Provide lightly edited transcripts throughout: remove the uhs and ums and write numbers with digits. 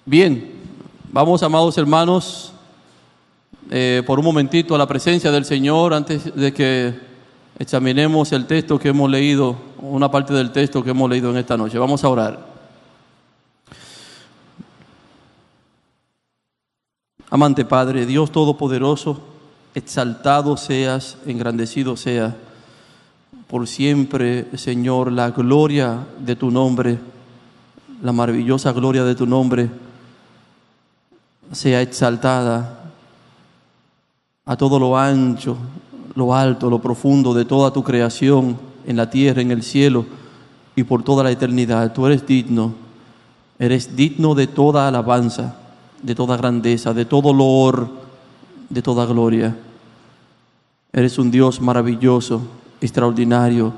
Bien, vamos, amados hermanos, por un momentito a la presencia del Señor antes de que examinemos el texto que hemos leído, una parte del texto que hemos leído en esta noche. Vamos a orar. Amante Padre, Dios Todopoderoso, exaltado seas, engrandecido sea por siempre, Señor, la gloria de tu nombre, la maravillosa gloria de tu nombre sea exaltada a todo lo ancho, lo alto, lo profundo de toda tu creación, en la tierra, en el cielo y por toda la eternidad. Tú eres digno de toda alabanza, de toda grandeza, de todo loor, de toda gloria. Eres un Dios maravilloso, extraordinario,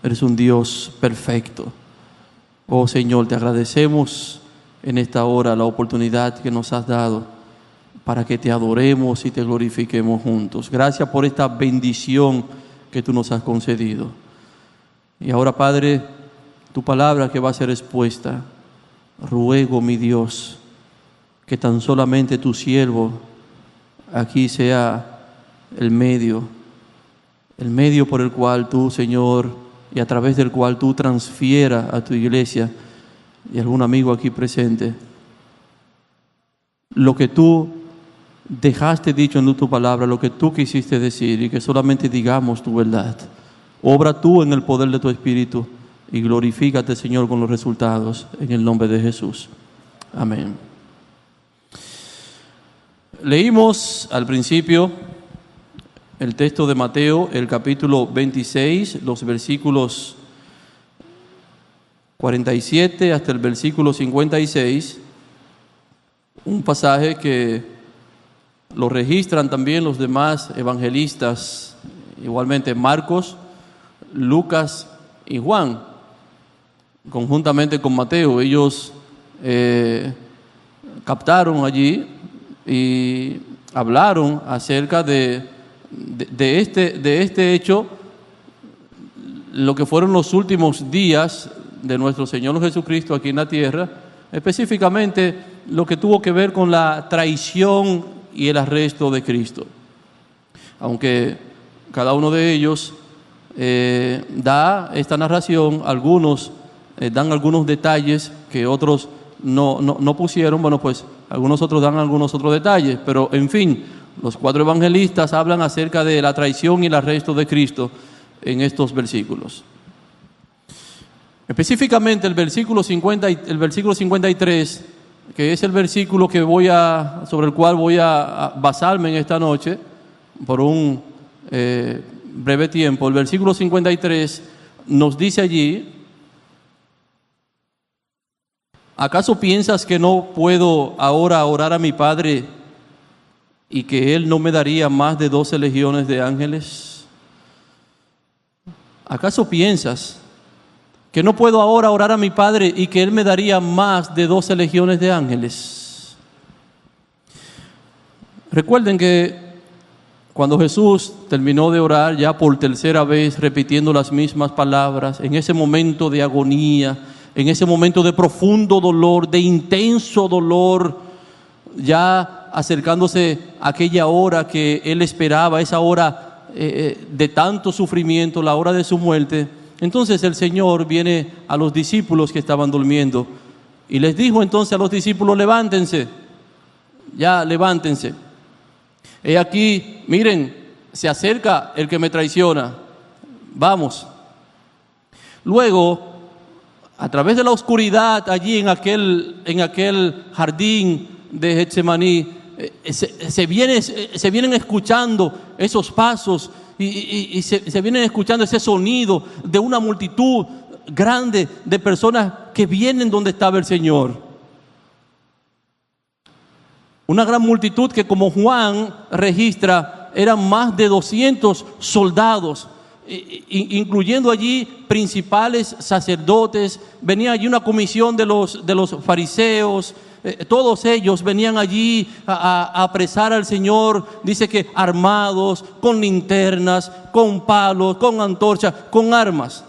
eres un Dios perfecto. Oh Señor, te agradecemos en esta hora la oportunidad que nos has dado para que te adoremos y te glorifiquemos juntos. Gracias por esta bendición que tú nos has concedido. Y ahora, Padre, tu palabra que va a ser expuesta, ruego, mi Dios, que tan solamente tu siervo aquí sea el medio por el cual tú, Señor, y a través del cual tú transfieras a tu iglesia y algún amigo aquí presente lo que tú dejaste dicho en tu palabra, lo que tú quisiste decir, y que solamente digamos tu verdad. Obra tú en el poder de tu Espíritu y glorifícate, Señor, con los resultados, en el nombre de Jesús. Amén. Leímos al principio el texto de Mateo, el capítulo 26, los versículos 47 hasta el versículo 56, un pasaje que lo registran también los demás evangelistas, igualmente Marcos, Lucas y Juan, conjuntamente con Mateo. Ellos captaron allí y hablaron acerca de este hecho, lo que fueron los últimos días de nuestro Señor Jesucristo aquí en la tierra, específicamente lo que tuvo que ver con la traición y el arresto de Cristo. Aunque cada uno de ellos da esta narración, algunos dan algunos detalles que otros no pusieron, bueno, pues algunos otros dan algunos otros detalles, pero en fin, los cuatro evangelistas hablan acerca de la traición y el arresto de Cristo en estos versículos. Específicamente el versículo 53, que es el versículo sobre el cual voy a basarme en esta noche por un breve tiempo. El versículo 53 nos dice allí: ¿acaso piensas que no puedo ahora orar a mi Padre y que Él no me daría más de 12 legiones de ángeles? ¿Acaso piensas que no puedo ahora orar a mi Padre y que Él me daría más de 12 legiones de ángeles? Recuerden que cuando Jesús terminó de orar ya por tercera vez, repitiendo las mismas palabras, en ese momento de agonía, en ese momento de profundo dolor, de intenso dolor, ya acercándose a aquella hora que Él esperaba, esa hora de tanto sufrimiento, la hora de su muerte, entonces el Señor viene a los discípulos que estaban durmiendo y les dijo entonces a los discípulos: levántense, ya levántense. He aquí, miren, se acerca el que me traiciona, vamos. Luego, a través de la oscuridad allí en aquel jardín de Getsemaní, se vienen escuchando esos pasos y se vienen escuchando ese sonido de una multitud grande de personas que vienen donde estaba el Señor. Una gran multitud que, como Juan registra, eran más de 200 soldados, incluyendo allí principales sacerdotes. Venía allí una comisión de los fariseos. Todos ellos venían allí a apresar al Señor, dice que armados, con linternas, con palos, con antorchas, con armas.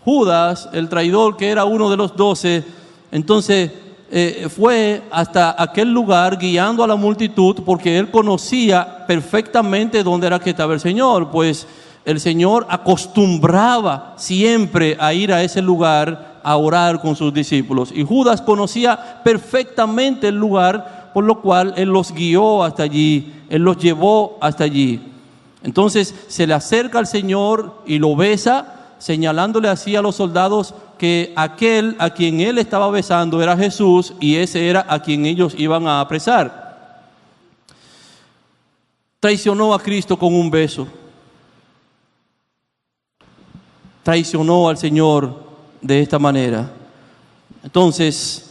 Judas, el traidor, que era uno de los 12, entonces fue hasta aquel lugar guiando a la multitud, porque él conocía perfectamente dónde era que estaba el Señor, pues el Señor acostumbraba siempre a ir a ese lugar a orar con sus discípulos, y Judas conocía perfectamente el lugar, por lo cual él los guió hasta allí, él los llevó hasta allí. Entonces se le acerca al Señor y lo besa, señalándole así a los soldados que aquel a quien él estaba besando era Jesús, y ese era a quien ellos iban a apresar. Traicionó a Cristo con un beso. Traicionó al Señor de esta manera. Entonces,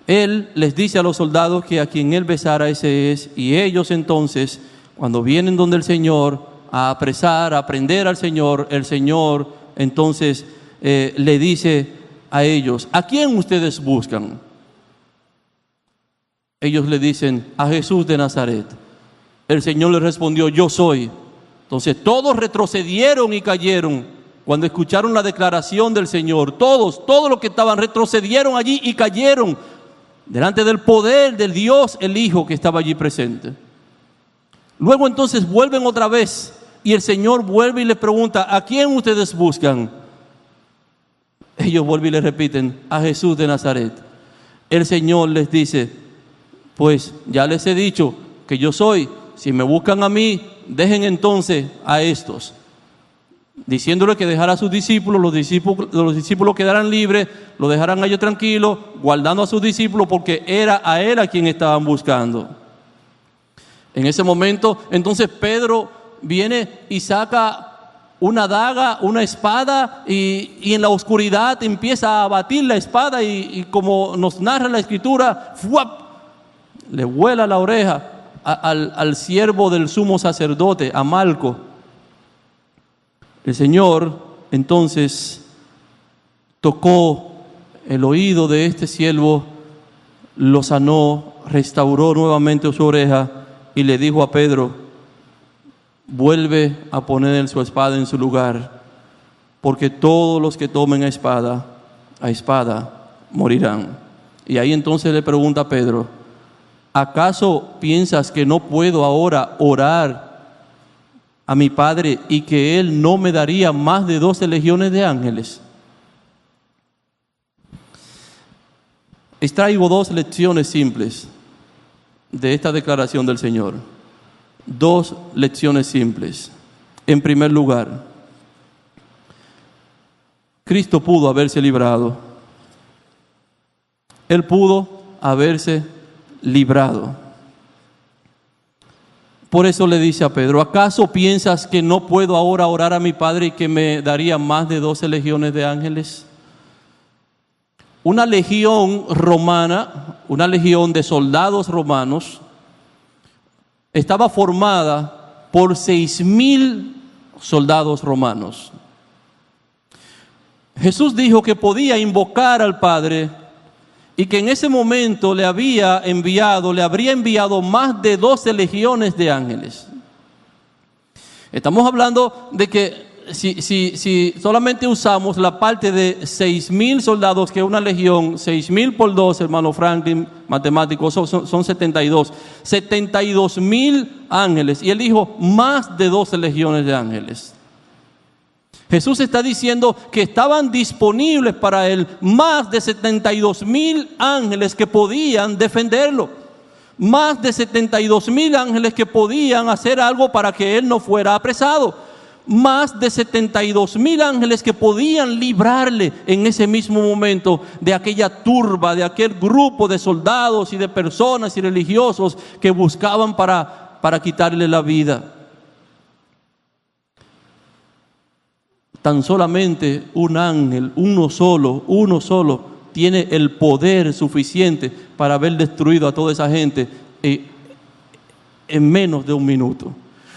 él les dice a los soldados que a quien él besara ese es, y ellos entonces, cuando vienen donde el Señor a apresar, a prender al Señor, el Señor entonces le dice a ellos: ¿a quién ustedes buscan? Ellos le dicen: a Jesús de Nazaret. El Señor les respondió: yo soy. Entonces todos retrocedieron y cayeron cuando escucharon la declaración del Señor. Todos los que estaban retrocedieron allí y cayeron delante del poder del Dios el Hijo que estaba allí presente. Luego entonces vuelven otra vez y el Señor vuelve y les pregunta: ¿a quién ustedes buscan? Ellos vuelven y le repiten: a Jesús de Nazaret. El Señor les dice: pues ya les he dicho que yo soy. Si me buscan a mí, dejen entonces a estos. Diciéndole que dejara a sus discípulos, los discípulos quedarán libres, lo dejarán a ellos tranquilos, guardando a sus discípulos, porque era a él a quien estaban buscando. En ese momento, entonces Pedro viene y saca una daga, una espada, y en la oscuridad empieza a batir la espada, y como nos narra la Escritura, ¡fuap!, le vuela la oreja al siervo del sumo sacerdote, a Malco. El Señor entonces tocó el oído de este siervo, lo sanó, restauró nuevamente su oreja, y le dijo a Pedro: vuelve a poner su espada en su lugar, porque todos los que tomen a espada morirán. Y ahí entonces le pregunta a Pedro: ¿acaso piensas que no puedo ahora orar a mi Padre y que Él no me daría más de 12 legiones de ángeles? Extraigo 2 lecciones simples de esta declaración del Señor. 2 lecciones simples. En primer lugar, Cristo pudo haberse librado. Él pudo haberse librado. Por eso le dice a Pedro: ¿acaso piensas que no puedo ahora orar a mi Padre y que me daría más de 12 legiones de ángeles? Una legión romana, una legión de soldados romanos, estaba formada por 6,000 soldados romanos. Jesús dijo que podía invocar al Padre y que en ese momento le habría enviado más de 12 legiones de ángeles. Estamos hablando de que si solamente usamos la parte de 6,000 soldados, que es una legión, 6,000 por 12, hermano Franklin, matemáticos, son 72. 72,000 ángeles. Y él dijo más de 12 legiones de ángeles. Jesús está diciendo que estaban disponibles para él más de 72,000 ángeles que podían defenderlo. Más de 72,000 ángeles que podían hacer algo para que él no fuera apresado. Más de 72,000 ángeles que podían librarle en ese mismo momento de aquella turba, de aquel grupo de soldados y de personas y religiosos que buscaban para quitarle la vida. Tan solamente un ángel, uno solo, tiene el poder suficiente para haber destruido a toda esa gente en menos de un minuto.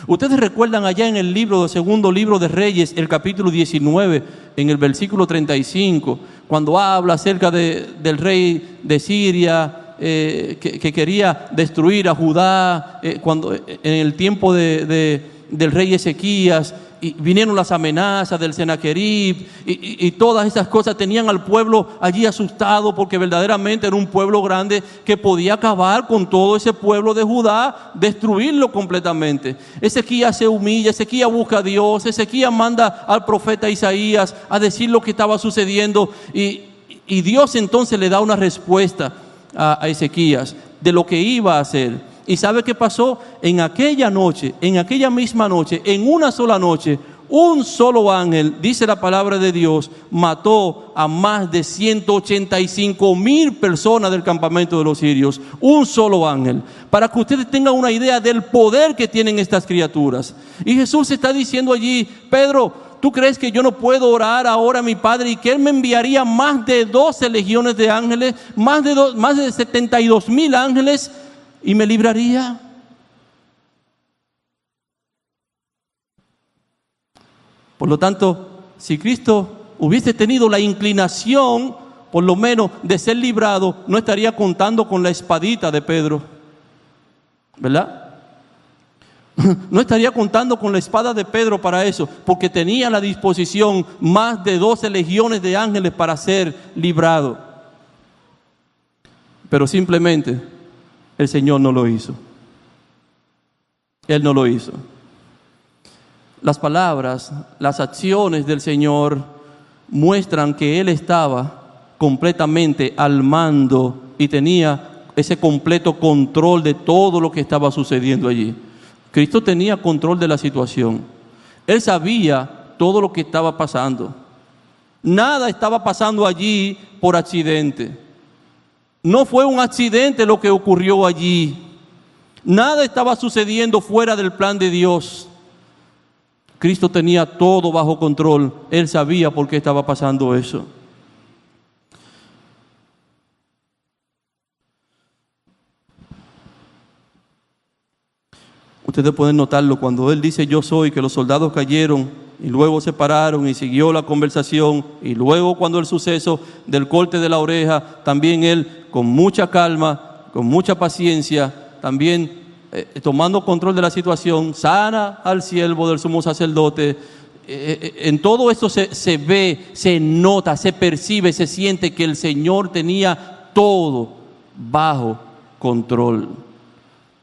Ustedes recuerdan allá en el segundo libro de Reyes, el capítulo 19, en el versículo 35, cuando habla acerca del rey de Siria, que quería destruir a Judá, cuando en el tiempo de del rey Ezequías, y vinieron las amenazas del Senaquerib, y todas esas cosas tenían al pueblo allí asustado, porque verdaderamente era un pueblo grande que podía acabar con todo ese pueblo de Judá, destruirlo completamente. Ezequías se humilla, Ezequías busca a Dios, Ezequías manda al profeta Isaías a decir lo que estaba sucediendo, y Dios entonces le da una respuesta a Ezequías de lo que iba a hacer. ¿Y sabe qué pasó? En aquella noche, en aquella misma noche, en una sola noche, un solo ángel, dice la palabra de Dios, mató a más de 185,000 personas del campamento de los sirios. Un solo ángel. Para que ustedes tengan una idea del poder que tienen estas criaturas. Y Jesús está diciendo allí: Pedro, ¿tú crees que yo no puedo orar ahora a mi Padre y que Él me enviaría más de 12 legiones de ángeles, más de 72,000 ángeles, y me libraría? Por lo tanto, si Cristo hubiese tenido la inclinación, por lo menos, de ser librado, no estaría contando con la espadita de Pedro, ¿verdad? No estaría contando con la espada de Pedro para eso, porque tenía a la disposición más de 12 legiones de ángeles para ser librado. Pero simplemente el Señor no lo hizo. Él no lo hizo. Las palabras, las acciones del Señor muestran que Él estaba completamente al mando y tenía ese completo control de todo lo que estaba sucediendo allí. Cristo tenía control de la situación. Él sabía todo lo que estaba pasando. Nada estaba pasando allí por accidente. No fue un accidente lo que ocurrió allí. Nada estaba sucediendo fuera del plan de Dios. Cristo tenía todo bajo control. Él sabía por qué estaba pasando eso. Ustedes pueden notarlo cuando Él dice yo soy, que los soldados cayeron y luego se pararon y siguió la conversación, y luego cuando el suceso del corte de la oreja, también Él con mucha calma, con mucha paciencia, también tomando control de la situación, sana al siervo del sumo sacerdote. En todo esto se ve, se nota, se percibe, se siente que el Señor tenía todo bajo control.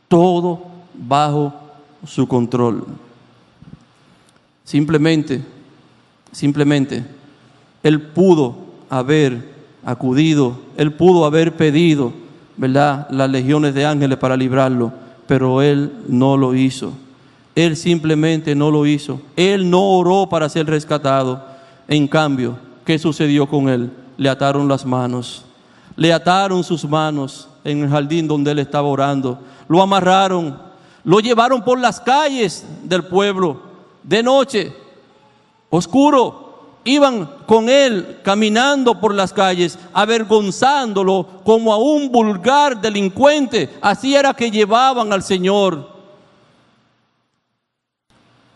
Todo bajo su control. Simplemente, Él pudo haber acudido, Él pudo haber pedido, ¿verdad?, las legiones de ángeles para librarlo, pero Él no lo hizo. Él simplemente no lo hizo. Él no oró para ser rescatado. En cambio, ¿qué sucedió con Él? Le ataron las manos. Le ataron sus manos en el jardín donde Él estaba orando. Lo amarraron. Lo llevaron por las calles del pueblo. De noche, oscuro. Iban con Él caminando por las calles, avergonzándolo como a un vulgar delincuente. Así era que llevaban al Señor.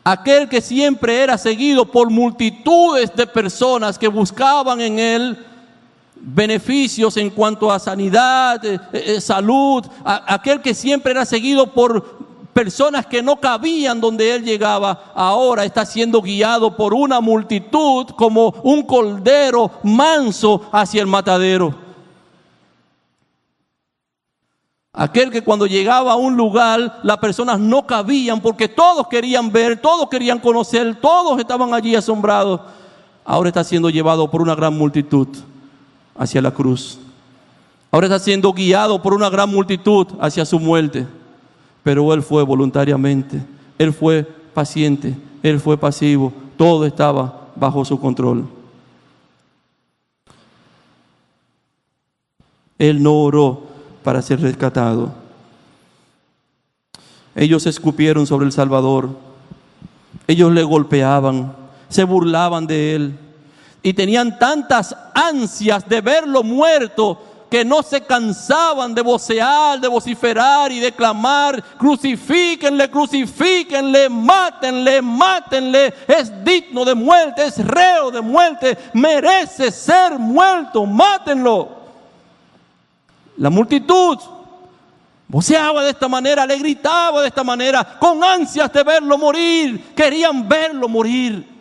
Aquel que siempre era seguido por multitudes de personas que buscaban en Él beneficios en cuanto a sanidad, salud. Aquel que siempre era seguido por personas que no cabían donde Él llegaba, ahora está siendo guiado por una multitud como un cordero manso hacia el matadero. Aquel que cuando llegaba a un lugar las personas no cabían porque todos querían ver, todos querían conocer, todos estaban allí asombrados. Ahora está siendo llevado por una gran multitud hacia la cruz. Ahora está siendo guiado por una gran multitud hacia su muerte. Pero Él fue voluntariamente, Él fue paciente, Él fue pasivo, todo estaba bajo su control. Él no oró para ser rescatado. Ellos escupieron sobre el Salvador, ellos le golpeaban, se burlaban de Él y tenían tantas ansias de verlo muerto que no se cansaban de vocear, de vociferar y de clamar: crucifíquenle, crucifíquenle, mátenle, mátenle, es digno de muerte, es reo de muerte, merece ser muerto, mátenlo. La multitud voceaba de esta manera, le gritaba de esta manera, con ansias de verlo morir. Querían verlo morir.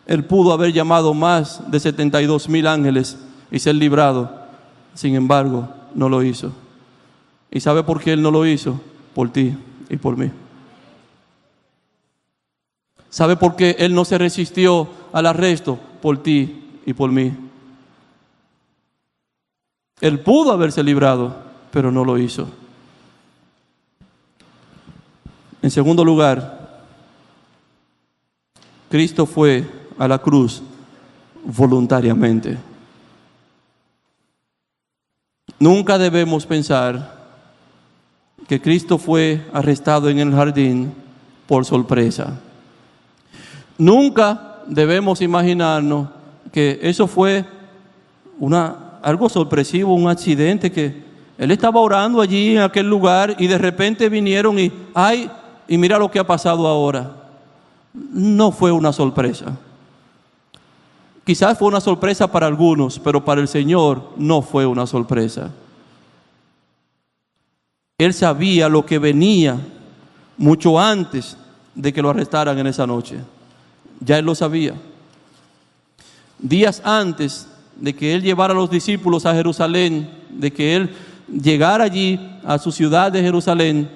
Él pudo haber llamado más de 72,000 ángeles y ser librado. Sin embargo, no lo hizo. ¿Y sabe por qué Él no lo hizo? Por ti y por mí. ¿Sabe por qué Él no se resistió al arresto? Por ti y por mí. Él pudo haberse librado, pero no lo hizo. En segundo lugar, Cristo fue a la cruz voluntariamente. Nunca debemos pensar que Cristo fue arrestado en el jardín por sorpresa. Nunca debemos imaginarnos que eso fue algo sorpresivo, un accidente, que Él estaba orando allí en aquel lugar y de repente vinieron y mira lo que ha pasado ahora. No fue una sorpresa. Quizás fue una sorpresa para algunos, pero para el Señor no fue una sorpresa. Él sabía lo que venía mucho antes de que lo arrestaran en esa noche. Ya Él lo sabía. Días antes de que Él llevara a los discípulos a Jerusalén, de que Él llegara allí a su ciudad de Jerusalén,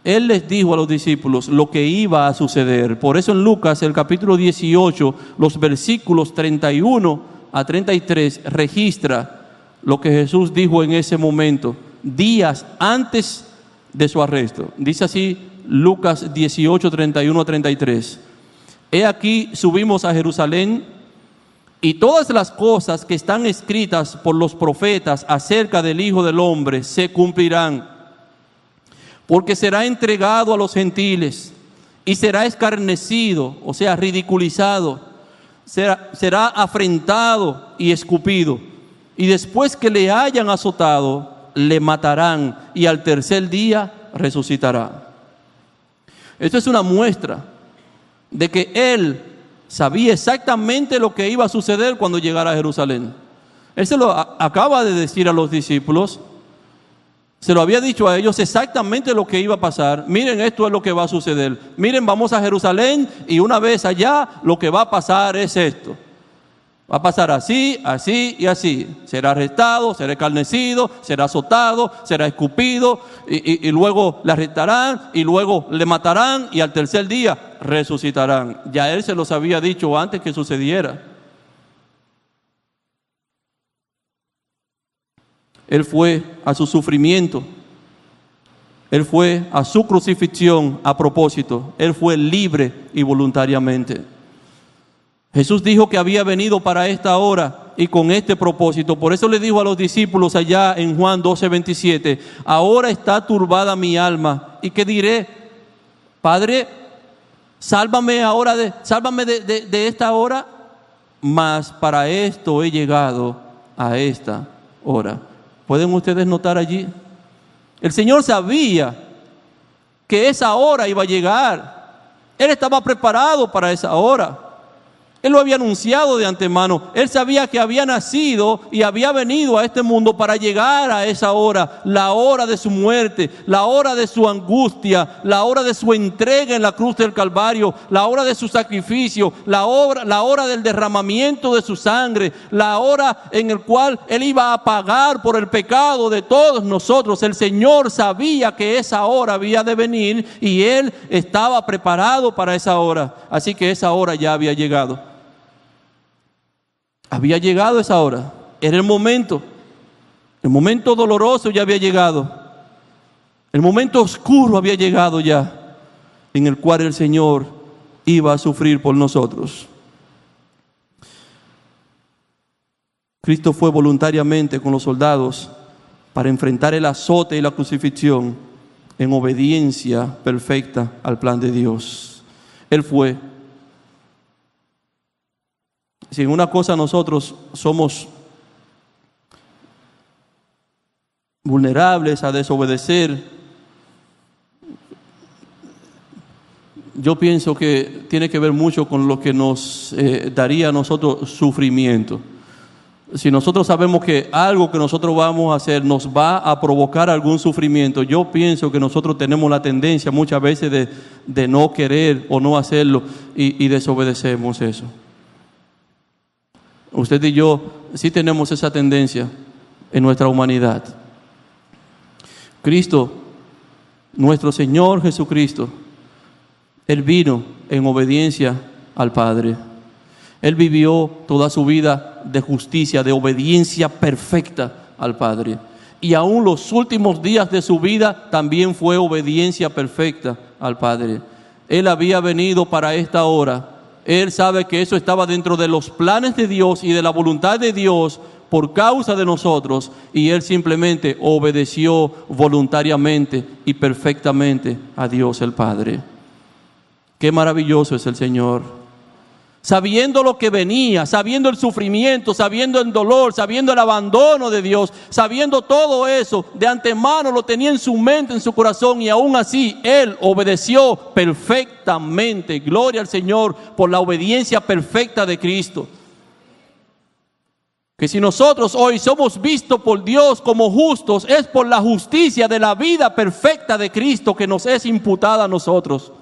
Él les dijo a los discípulos lo que iba a suceder. Por eso en Lucas, el capítulo 18, los versículos 31 a 33, registra lo que Jesús dijo en ese momento, días antes de su arresto. Dice así Lucas 18, 31 a 33. He aquí subimos a Jerusalén, y todas las cosas que están escritas por los profetas acerca del Hijo del Hombre se cumplirán. Porque será entregado a los gentiles y será escarnecido, o sea, ridiculizado, será afrentado y escupido. Y después que le hayan azotado, le matarán y al tercer día resucitará. Esto es una muestra de que Él sabía exactamente lo que iba a suceder cuando llegara a Jerusalén. Él se lo acaba de decir a los discípulos. Se lo había dicho a ellos exactamente lo que iba a pasar. Miren, esto es lo que va a suceder. Miren, vamos a Jerusalén y una vez allá lo que va a pasar es esto. Va a pasar así, así y así. Será arrestado, será escarnecido, será azotado, será escupido y luego le arrestarán y luego le matarán y al tercer día resucitarán. Ya Él se los había dicho antes que sucediera. Él fue a su sufrimiento. Él fue a su crucifixión a propósito. Él fue libre y voluntariamente. Jesús dijo que había venido para esta hora y con este propósito. Por eso le dijo a los discípulos allá en Juan 12:27, ahora está turbada mi alma. ¿Y qué diré? Padre, sálvame ahora sálvame de esta hora. Mas para esto he llegado a esta hora. ¿Pueden ustedes notar allí? El Señor sabía que esa hora iba a llegar. Él estaba preparado para esa hora. Él lo había anunciado de antemano. Él sabía que había nacido y había venido a este mundo para llegar a esa hora, la hora de su muerte, la hora de su angustia, la hora de su entrega en la cruz del Calvario, la hora de su sacrificio, la hora del derramamiento de su sangre, la hora en el cual Él iba a pagar por el pecado de todos nosotros. El Señor sabía que esa hora había de venir y Él estaba preparado para esa hora. Así que esa hora ya había llegado. Había llegado esa hora, era el momento doloroso ya había llegado, el momento oscuro había llegado ya, en el cual el Señor iba a sufrir por nosotros. Cristo fue voluntariamente con los soldados para enfrentar el azote y la crucifixión en obediencia perfecta al plan de Dios. Él fue. Si en una cosa nosotros somos vulnerables a desobedecer, yo pienso que tiene que ver mucho con lo que nos daría a nosotros sufrimiento. Si nosotros sabemos que algo que nosotros vamos a hacer nos va a provocar algún sufrimiento, yo pienso que nosotros tenemos la tendencia muchas veces de no querer o no hacerlo y desobedecemos eso. Usted y yo sí tenemos esa tendencia en nuestra humanidad. Cristo, nuestro Señor Jesucristo, Él vino en obediencia al Padre. Él vivió toda su vida de justicia, de obediencia perfecta al Padre. Y aún los últimos días de su vida también fue obediencia perfecta al Padre. Él había venido para esta hora. Él sabe que eso estaba dentro de los planes de Dios y de la voluntad de Dios por causa de nosotros. Y Él simplemente obedeció voluntariamente y perfectamente a Dios el Padre. Qué maravilloso es el Señor. Sabiendo lo que venía, sabiendo el sufrimiento, sabiendo el dolor, sabiendo el abandono de Dios, sabiendo todo eso, de antemano lo tenía en su mente, en su corazón, y aún así Él obedeció perfectamente. Gloria al Señor por la obediencia perfecta de Cristo. Que si nosotros hoy somos vistos por Dios como justos, es por la justicia de la vida perfecta de Cristo que nos es imputada a nosotros.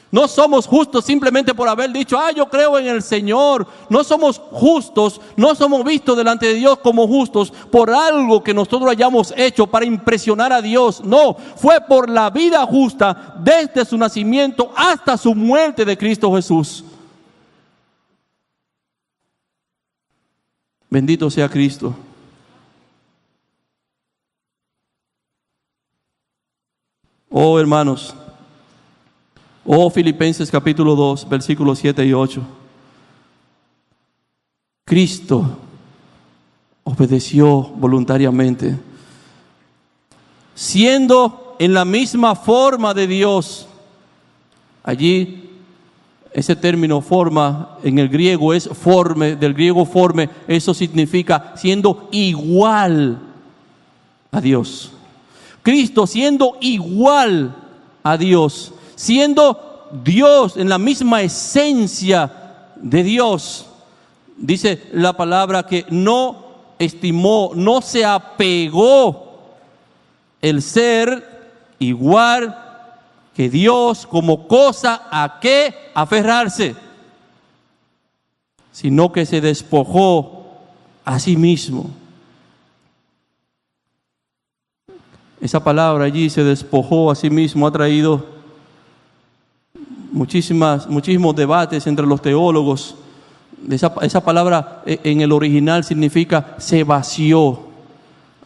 No somos justos simplemente por haber dicho, yo creo en el Señor. No somos justos, no somos vistos delante de Dios como justos por algo que nosotros hayamos hecho para impresionar a Dios. No, fue por la vida justa desde su nacimiento hasta su muerte de Cristo Jesús. Bendito sea Cristo. Oh, hermanos. Oh, Filipenses capítulo 2, versículos 7 y 8. Cristo obedeció voluntariamente, siendo en la misma forma de Dios. Allí, ese término forma en el griego es forme, del griego forme, eso significa siendo igual a Dios. Cristo siendo igual a Dios, siendo Dios en la misma esencia de Dios. Dice la palabra que no estimó, no se apegó el ser igual que Dios como cosa a qué aferrarse, sino que se despojó a sí mismo. Esa palabra allí, se despojó a sí mismo, ha traído muchísimos debates entre los teólogos. Esa palabra en el original significa se vació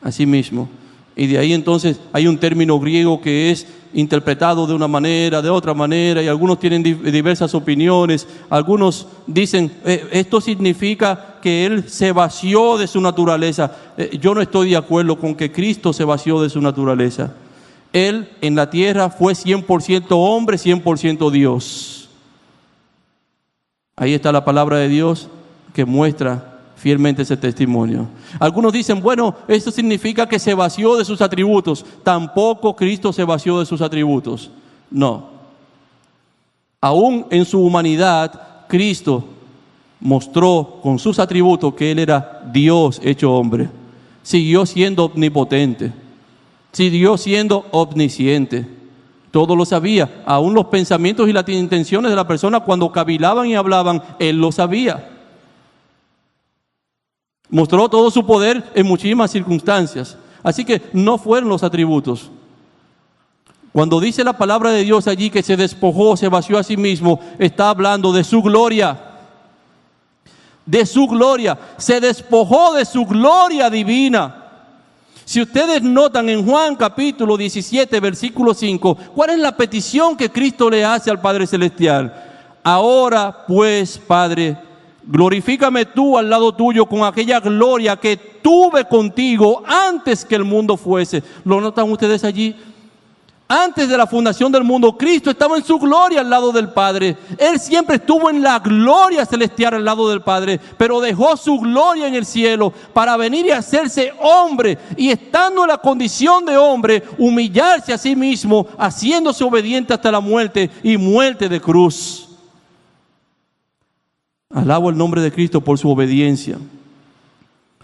a sí mismo. Y de ahí entonces hay un término griego que es interpretado de una manera, de otra manera, y algunos tienen diversas opiniones. Algunos dicen, esto significa que Él se vació de su naturaleza. Yo no estoy de acuerdo con que Cristo se vació de su naturaleza. Él en la tierra fue 100% hombre, 100% Dios. Ahí está la palabra de Dios que muestra fielmente ese testimonio. Algunos dicen, bueno, esto significa que se vació de sus atributos. Tampoco Cristo se vació de sus atributos. No. Aún en su humanidad, Cristo mostró con sus atributos que Él era Dios hecho hombre. Siguió siendo omnipotente. Siguió siendo omnisciente. Todo lo sabía. Aún los pensamientos y las intenciones de la persona cuando cavilaban y hablaban, Él lo sabía. Mostró todo su poder en muchísimas circunstancias. Así que no fueron los atributos. Cuando dice la palabra de Dios allí que se despojó, se vació a sí mismo, está hablando de su gloria. De su gloria. Se despojó de su gloria divina. Si ustedes notan en Juan capítulo 17, versículo 5, ¿cuál es la petición que Cristo le hace al Padre Celestial? Ahora pues, Padre, glorifícame tú al lado tuyo con aquella gloria que tuve contigo antes que el mundo fuese. ¿Lo notan ustedes allí? Antes de la fundación del mundo, Cristo estaba en su gloria al lado del Padre. Él siempre estuvo en la gloria celestial al lado del Padre, pero dejó su gloria en el cielo para venir y hacerse hombre. Y estando en la condición de hombre, humillarse a sí mismo, haciéndose obediente hasta la muerte y muerte de cruz. Alabo el nombre de Cristo por su obediencia.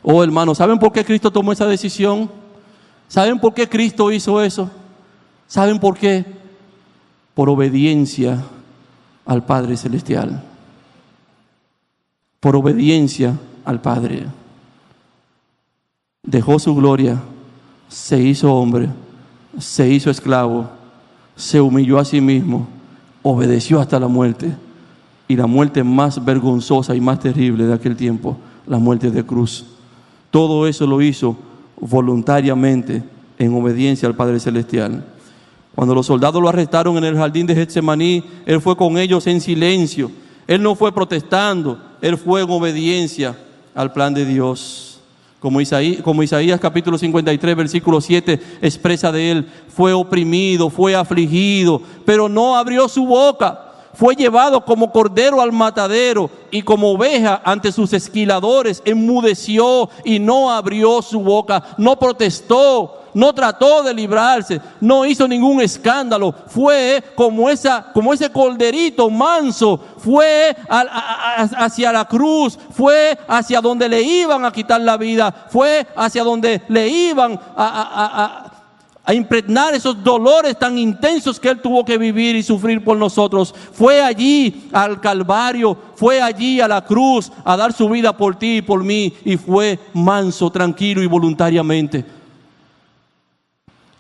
Oh, hermanos, ¿saben por qué Cristo tomó esa decisión? ¿Saben por qué Cristo hizo eso? ¿Saben por qué? Por obediencia al Padre Celestial. Por obediencia al Padre. Dejó su gloria, se hizo hombre, se hizo esclavo, se humilló a sí mismo, obedeció hasta la muerte. Y la muerte más vergonzosa y más terrible de aquel tiempo, la muerte de cruz. Todo eso lo hizo voluntariamente en obediencia al Padre Celestial. Cuando los soldados lo arrestaron en el jardín de Getsemaní, Él fue con ellos en silencio. Él no fue protestando, Él fue en obediencia al plan de Dios. Como Isaías capítulo 53, versículo 7 expresa de Él, fue oprimido, fue afligido, pero no abrió su boca. Fue llevado como cordero al matadero y como oveja ante sus esquiladores, enmudeció y no abrió su boca, no protestó, no trató de librarse, no hizo ningún escándalo. Fue como ese corderito manso, fue hacia la cruz, fue hacia donde le iban a quitar la vida, fue hacia donde le iban a impregnar esos dolores tan intensos que Él tuvo que vivir y sufrir por nosotros. Fue allí al Calvario, fue allí a la cruz a dar su vida por ti y por mí, y fue manso, tranquilo y voluntariamente.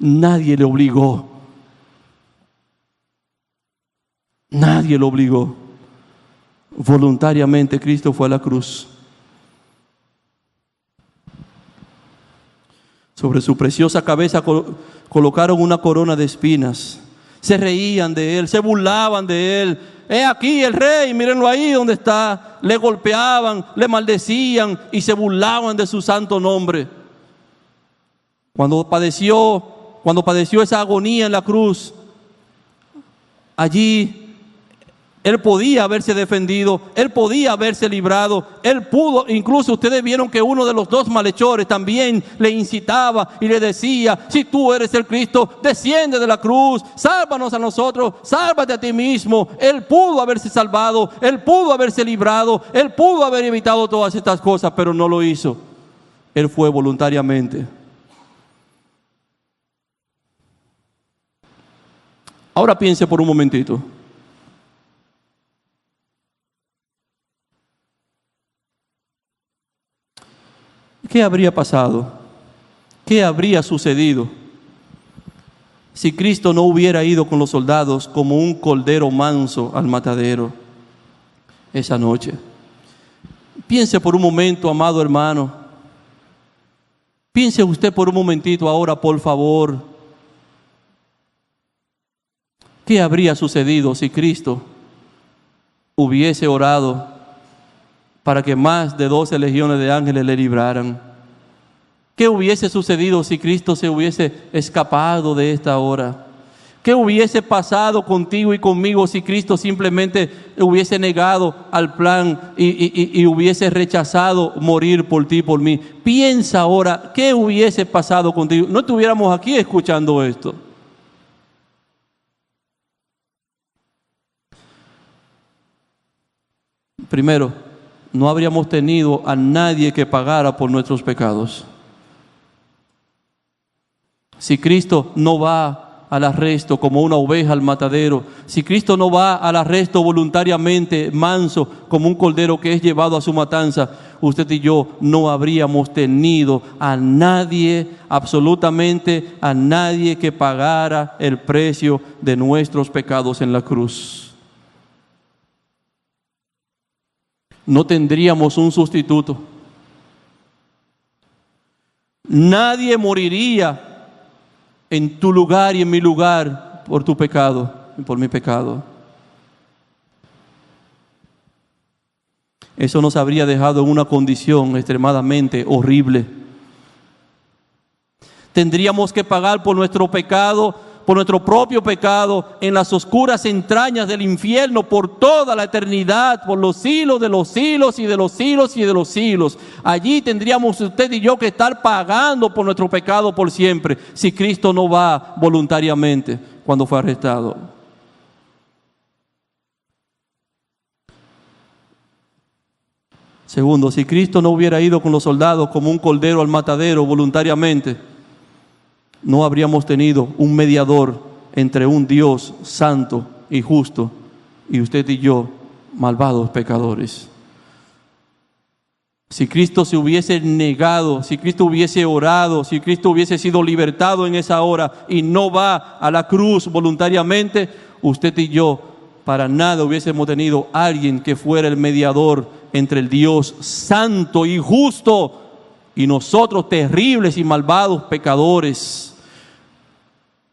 Nadie le obligó. Nadie lo obligó. Voluntariamente Cristo fue a la cruz. Sobre su preciosa cabeza colocaron una corona de espinas. Se reían de Él, se burlaban de Él. He aquí el rey, mírenlo ahí donde está. Le golpeaban, le maldecían y se burlaban de su santo nombre. Cuando padeció esa agonía en la cruz, allí Él podía haberse defendido, Él podía haberse librado, Él pudo. Incluso ustedes vieron que uno de los dos malhechores también le incitaba y le decía, si tú eres el Cristo, desciende de la cruz, sálvanos a nosotros, sálvate a ti mismo. Él pudo haberse salvado, Él pudo haberse librado, Él pudo haber evitado todas estas cosas, pero no lo hizo. Él fue voluntariamente. Ahora piense por un momentito. ¿Qué habría pasado? ¿Qué habría sucedido si Cristo no hubiera ido con los soldados como un cordero manso al matadero esa noche? Piense por un momento, amado hermano. Piense usted por un momentito ahora, por favor. ¿Qué habría sucedido si Cristo hubiese orado para que más de 12 legiones de ángeles le libraran? ¿Qué hubiese sucedido si Cristo se hubiese escapado de esta hora? ¿Qué hubiese pasado contigo y conmigo si Cristo simplemente hubiese negado al plan y hubiese rechazado morir por ti y por mí? Piensa ahora, ¿qué hubiese pasado contigo? No estuviéramos aquí escuchando esto. Primero, no habríamos tenido a nadie que pagara por nuestros pecados. Si Cristo no va al arresto como una oveja al matadero, si Cristo no va al arresto voluntariamente, manso, como un cordero que es llevado a su matanza, usted y yo no habríamos tenido a nadie, absolutamente a nadie que pagara el precio de nuestros pecados en la cruz. No tendríamos un sustituto. Nadie moriría en tu lugar y en mi lugar por tu pecado y por mi pecado. Eso nos habría dejado en una condición extremadamente horrible. Tendríamos que pagar por nuestro pecado, por nuestro propio pecado, en las oscuras entrañas del infierno por toda la eternidad, por los siglos de los siglos y de los siglos y de los siglos. Allí tendríamos usted y yo que estar pagando por nuestro pecado por siempre, si Cristo no va voluntariamente cuando fue arrestado. Segundo, si Cristo no hubiera ido con los soldados como un cordero al matadero voluntariamente, no habríamos tenido un mediador entre un Dios santo y justo y usted y yo, malvados pecadores. Si Cristo se hubiese negado, si Cristo hubiese orado, si Cristo hubiese sido libertado en esa hora y no va a la cruz voluntariamente, usted y yo para nada hubiésemos tenido alguien que fuera el mediador entre el Dios santo y justo y nosotros terribles y malvados pecadores.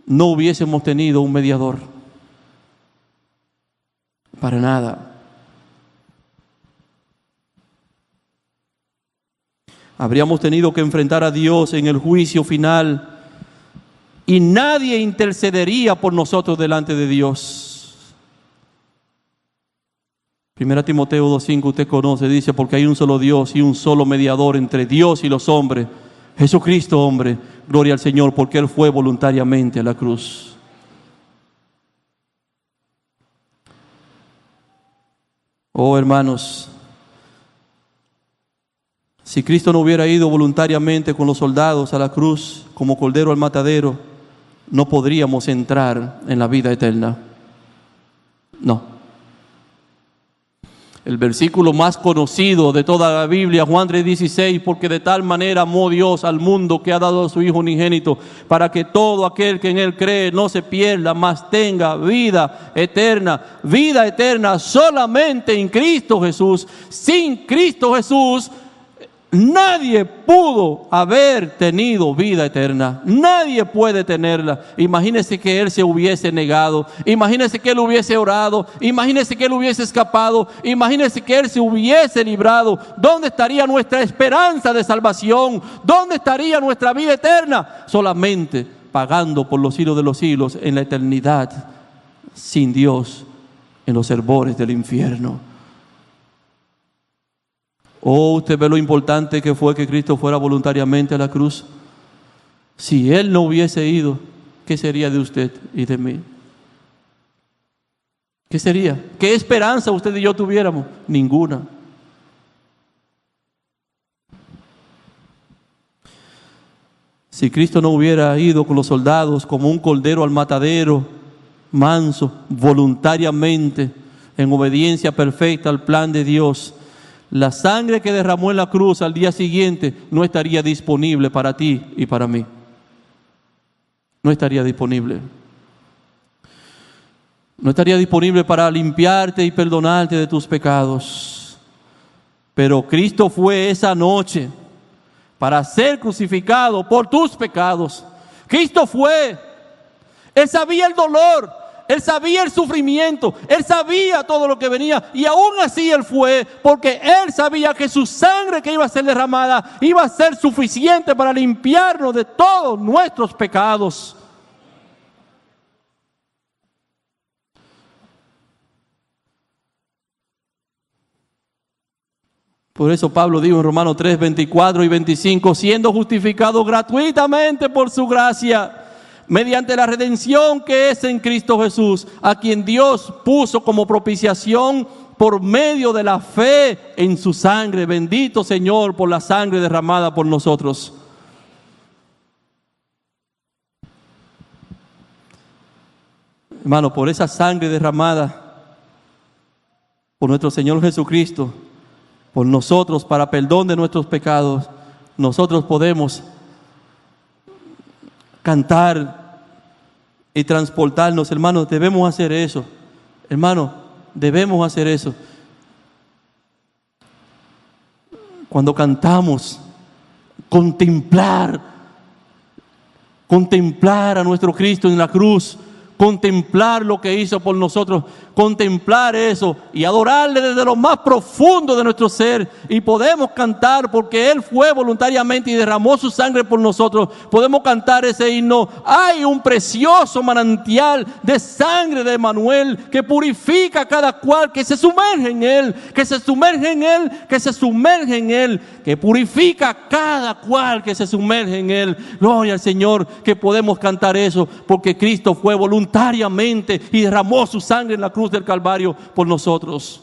No hubiésemos tenido un mediador. Para nada. Habríamos tenido que enfrentar a Dios en el juicio final y nadie intercedería por nosotros delante de Dios. 1 Timoteo 2:5 usted conoce, dice, porque hay un solo Dios y un solo mediador entre Dios y los hombres, Jesucristo hombre. Gloria al Señor, porque Él fue voluntariamente a la cruz. Oh hermanos, si Cristo no hubiera ido voluntariamente con los soldados a la cruz como cordero al matadero, no podríamos entrar en la vida eterna. No. El versículo más conocido de toda la Biblia, Juan 3:16, porque de tal manera amó Dios al mundo que ha dado a su Hijo unigénito, para que todo aquel que en Él cree no se pierda, mas tenga vida eterna solamente en Cristo Jesús. Sin Cristo Jesús, nadie pudo haber tenido vida eterna. Nadie puede tenerla. Imagínese que Él se hubiese negado. Imagínese que Él hubiese orado. Imagínese que Él hubiese escapado. Imagínese que Él se hubiese librado. ¿Dónde estaría nuestra esperanza de salvación? ¿Dónde estaría nuestra vida eterna? Solamente pagando por los siglos de los siglos en la eternidad sin Dios en los hervores del infierno. Oh, usted ve lo importante que fue que Cristo fuera voluntariamente a la cruz. Si Él no hubiese ido, ¿qué sería de usted y de mí? ¿Qué sería? ¿Qué esperanza usted y yo tuviéramos? Ninguna. Si Cristo no hubiera ido con los soldados como un cordero al matadero, manso, voluntariamente, en obediencia perfecta al plan de Dios, la sangre que derramó en la cruz al día siguiente no estaría disponible para ti y para mí. No estaría disponible. No estaría disponible para limpiarte y perdonarte de tus pecados. Pero Cristo fue esa noche para ser crucificado por tus pecados. Cristo fue. Él sabía el dolor. Él sabía el sufrimiento, Él sabía todo lo que venía y aún así Él fue, porque Él sabía que su sangre que iba a ser derramada iba a ser suficiente para limpiarnos de todos nuestros pecados. Por eso Pablo dijo en Romanos 3, 24 y 25, siendo justificado gratuitamente por su gracia, mediante la redención que es en Cristo Jesús, a quien Dios puso como propiciación por medio de la fe en su sangre. Bendito Señor por la sangre derramada por nosotros. Hermano, por esa sangre derramada por nuestro Señor Jesucristo, por nosotros, para perdón de nuestros pecados, nosotros podemos cantar y transportarnos. Hermanos, debemos hacer eso. Hermanos, debemos hacer eso. Cuando cantamos, contemplar a nuestro Cristo en la cruz, contemplar lo que hizo por nosotros, contemplar eso y adorarle desde lo más profundo de nuestro ser. Y podemos cantar porque Él fue voluntariamente y derramó su sangre por nosotros. Podemos cantar ese himno. Hay un precioso manantial de sangre de Emanuel que purifica a cada cual que se sumerge en Él, que se sumerge en Él, que se sumerge en Él, que purifica a cada cual que se sumerge en Él. Gloria al Señor que podemos cantar eso porque Cristo fue voluntariamente y derramó su sangre en la cruz del Calvario por nosotros.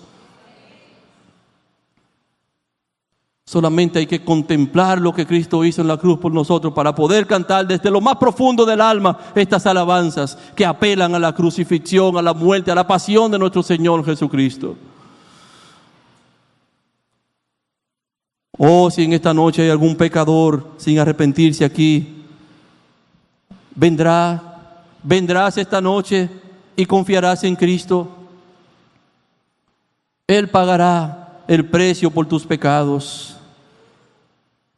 Solamente hay que contemplar lo que Cristo hizo en la cruz por nosotros para poder cantar desde lo más profundo del alma estas alabanzas que apelan a la crucifixión, a la muerte, a la pasión de nuestro Señor Jesucristo. Oh, si en esta noche hay algún pecador sin arrepentirse aquí, vendrás esta noche y confiarás en Cristo. Él pagará el precio por tus pecados.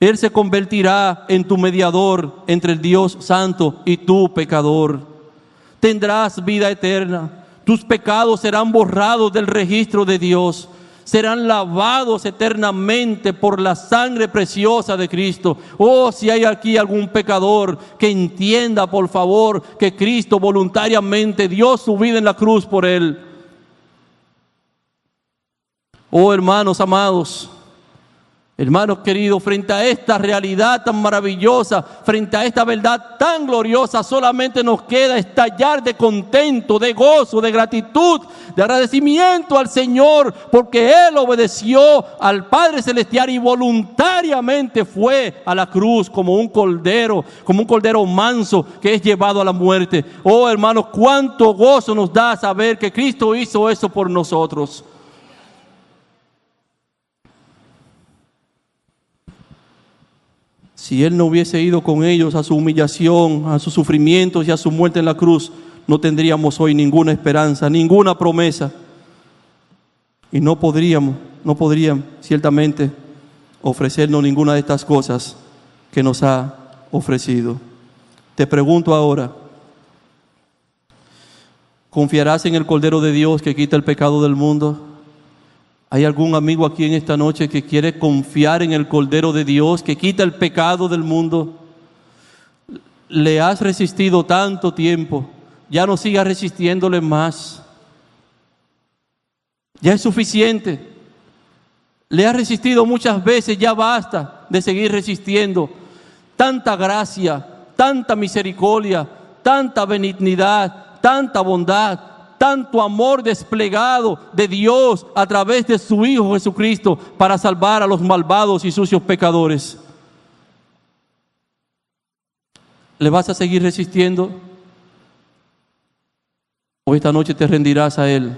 Él se convertirá en tu mediador entre el Dios santo y tú, pecador. Tendrás vida eterna. Tus pecados serán borrados del registro de Dios. Serán lavados eternamente por la sangre preciosa de Cristo. Oh, si hay aquí algún pecador que entienda, por favor, que Cristo voluntariamente dio su vida en la cruz por él. Oh, hermanos amados, hermanos queridos, frente a esta realidad tan maravillosa, frente a esta verdad tan gloriosa, solamente nos queda estallar de contento, de gozo, de gratitud, de agradecimiento al Señor, porque Él obedeció al Padre Celestial y voluntariamente fue a la cruz como un cordero manso que es llevado a la muerte. Oh, hermanos, cuánto gozo nos da saber que Cristo hizo eso por nosotros. Si Él no hubiese ido con ellos a su humillación, a sus sufrimientos y a su muerte en la cruz, no tendríamos hoy ninguna esperanza, ninguna promesa. Y no podrían ciertamente ofrecernos ninguna de estas cosas que nos ha ofrecido. Te pregunto ahora, ¿confiarás en el Cordero de Dios que quita el pecado del mundo? ¿Hay algún amigo aquí en esta noche que quiere confiar en el Cordero de Dios que quita el pecado del mundo? Le has resistido tanto tiempo, ya no sigas resistiéndole más. Ya es suficiente. Le has resistido muchas veces, ya basta de seguir resistiendo. Tanta gracia, tanta misericordia, tanta benignidad, tanta bondad, tanto amor desplegado de Dios a través de su Hijo Jesucristo para salvar a los malvados y sucios pecadores. ¿Le vas a seguir resistiendo? ¿O esta noche te rendirás a Él?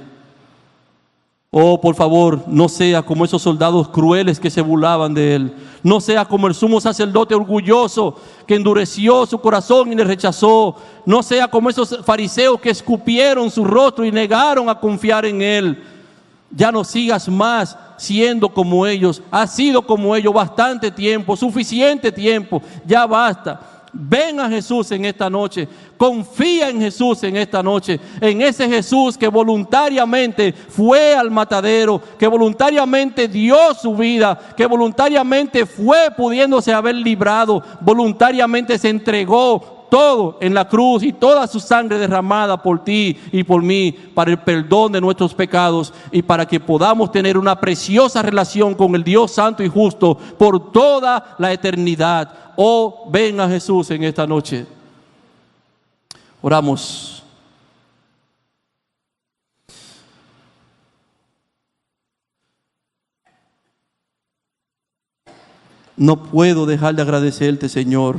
Oh, por favor, no sea como esos soldados crueles que se burlaban de Él. No sea como el sumo sacerdote orgulloso que endureció su corazón y le rechazó. No sea como esos fariseos que escupieron su rostro y negaron a confiar en Él. Ya no sigas más siendo como ellos. Has sido como ellos bastante tiempo, suficiente tiempo. Ya basta. Ven a Jesús en esta noche, confía en Jesús en esta noche, en ese Jesús que voluntariamente fue al matadero, que voluntariamente dio su vida, que voluntariamente fue pudiéndose haber librado, voluntariamente se entregó todo en la cruz y toda su sangre derramada por ti y por mí para el perdón de nuestros pecados y para que podamos tener una preciosa relación con el Dios santo y justo por toda la eternidad. Oh, ven a Jesús en esta noche. Oramos. No puedo dejar de agradecerte, Señor,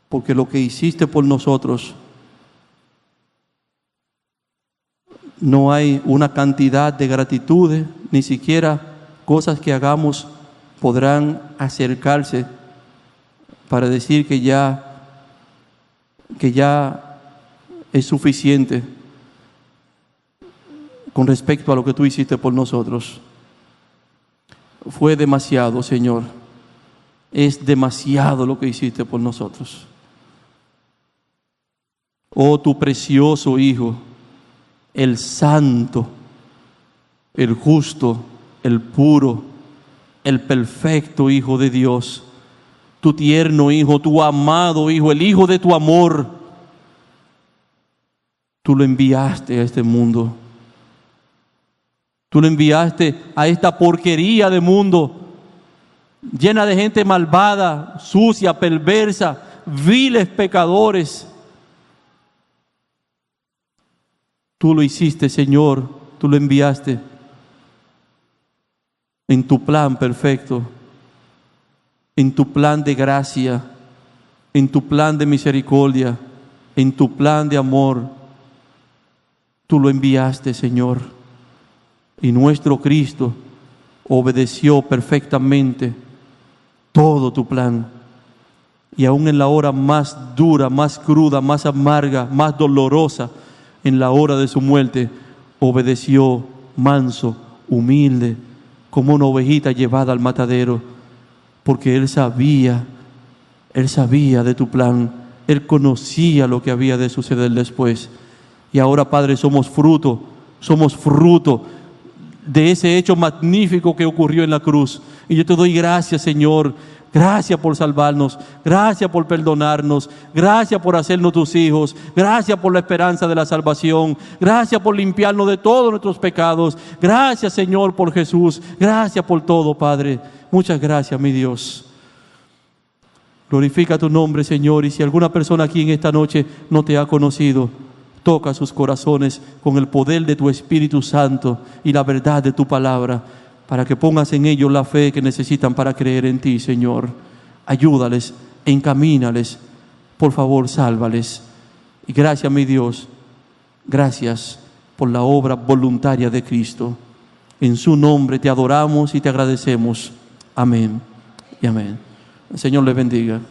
porque lo que hiciste por nosotros, no hay una cantidad de gratitudes, ni siquiera cosas que hagamos podrán acercarse para decir que ya es suficiente con respecto a lo que tú hiciste por nosotros. Fue demasiado, Señor. Es demasiado lo que hiciste por nosotros. Oh, tu precioso Hijo, el santo, el justo, el puro, el perfecto Hijo de Dios, tu tierno Hijo, tu amado Hijo, el Hijo de tu amor. Tú lo enviaste a este mundo. Tú lo enviaste a esta porquería de mundo, llena de gente malvada, sucia, perversa, viles pecadores. Tú lo hiciste, Señor, tú lo enviaste en tu plan perfecto en tu plan de gracia, en tu plan de misericordia, en tu plan de amor. Tú lo enviaste, Señor, y nuestro Cristo obedeció perfectamente todo tu plan. Y aún en la hora más dura, más cruda, más amarga, más dolorosa, en la hora de su muerte, obedeció manso, humilde, como una ovejita llevada al matadero, porque Él sabía de tu plan, Él conocía lo que había de suceder después. Y ahora, Padre, somos fruto de ese hecho magnífico que ocurrió en la cruz. Y yo te doy gracias, Señor. Gracias por salvarnos, gracias por perdonarnos, gracias por hacernos tus hijos, gracias por la esperanza de la salvación, gracias por limpiarnos de todos nuestros pecados. Gracias, Señor, por Jesús, gracias por todo, Padre. Muchas gracias, mi Dios. Glorifica tu nombre, Señor, y si alguna persona aquí en esta noche no te ha conocido, toca sus corazones con el poder de tu Espíritu Santo y la verdad de tu palabra, para que pongas en ellos la fe que necesitan para creer en ti, Señor. Ayúdales, encamínales, por favor, sálvales. Y gracias, mi Dios, gracias por la obra voluntaria de Cristo. En su nombre te adoramos y te agradecemos. Amén y amén. El Señor les bendiga.